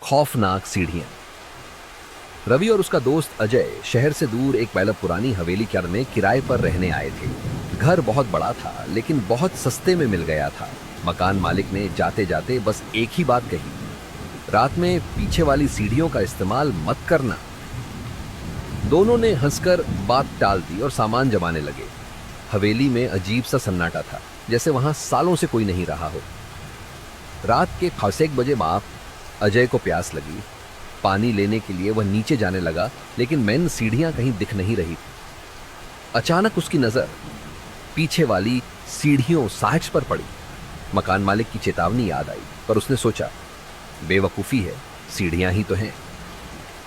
खौफनाक सीढ़ियां। रवि और उसका दोस्त अजय शहर से दूर एक पहले पुरानी हवेली के में किराए पर रहने आए थे। घर बहुत बड़ा था लेकिन बहुत सस्ते में मिल गया था। मकान मालिक ने जाते जाते बस एक ही बात कही, रात में पीछे वाली सीढ़ियों का इस्तेमाल मत करना। दोनों ने हंसकर बात टाल दी और सामान जमाने लगे। हवेली में अजीब सा सन्नाटा था, जैसे वहां सालों से कोई नहीं रहा हो। रात के 1 बजे बाद अजय को प्यास लगी। पानी लेने के लिए वह नीचे जाने लगा, लेकिन मेन सीढ़ियां कहीं दिख नहीं रही थी। अचानक उसकी नजर पीछे वाली सीढ़ियों साइड्स पर पड़ी। मकान मालिक की चेतावनी याद आई, पर उसने सोचा बेवकूफी है, सीढ़ियां ही तो हैं।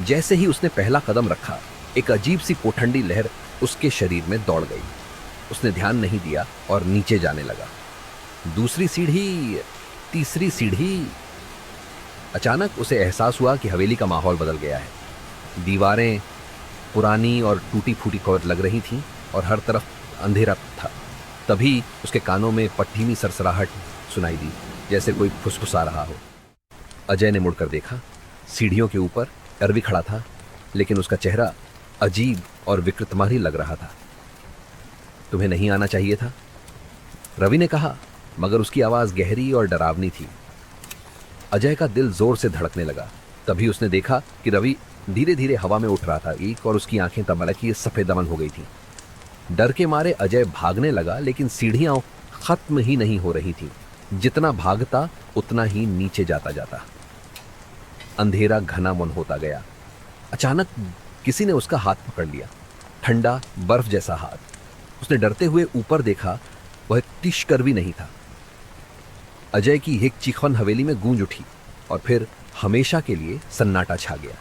जैसे ही उसने पहला कदम रखा, एक अजीब सी पोठंडी लहर उसके शरीर में दौड़ गई। उसने ध्यान नहीं दिया और नीचे जाने लगा। दूसरी सीढ़ी, तीसरी सीढ़ी। अचानक उसे एहसास हुआ कि हवेली का माहौल बदल गया है। दीवारें पुरानी और टूटी फूटी लग रही थीं और हर तरफ अंधेरा था। तभी उसके कानों में पट्टीमी सरसराहट सुनाई दी, जैसे कोई फुसफुसा रहा हो। अजय ने मुड़कर देखा। सीढ़ियों के ऊपर रवि खड़ा था, लेकिन उसका चेहरा अजीब और विकृतमारी लग रहा था। तुम्हें नहीं आना चाहिए था, रवि ने कहा, मगर उसकी आवाज गहरी और डरावनी थी। अजय का दिल जोर से धड़कने लगा। तभी उसने देखा कि रवि धीरे धीरे हवा में उठ रहा था और उसकी आंखें तमलकी सफेद दमन हो गई थी। डर के मारे अजय भागने लगा, लेकिन सीढ़ियां खत्म ही नहीं हो रही थी। जितना भागता उतना ही नीचे जाता जाता। अंधेरा घना मन होता गया। अचानक किसी ने उसका हाथ पकड़ लिया, ठंडा बर्फ जैसा हाथ। उसने डरते हुए ऊपर देखा, वह तिशकर भी नहीं था। अजय की हिक चीखन हवेली में गूंज उठी और फिर हमेशा के लिए सन्नाटा छा गया।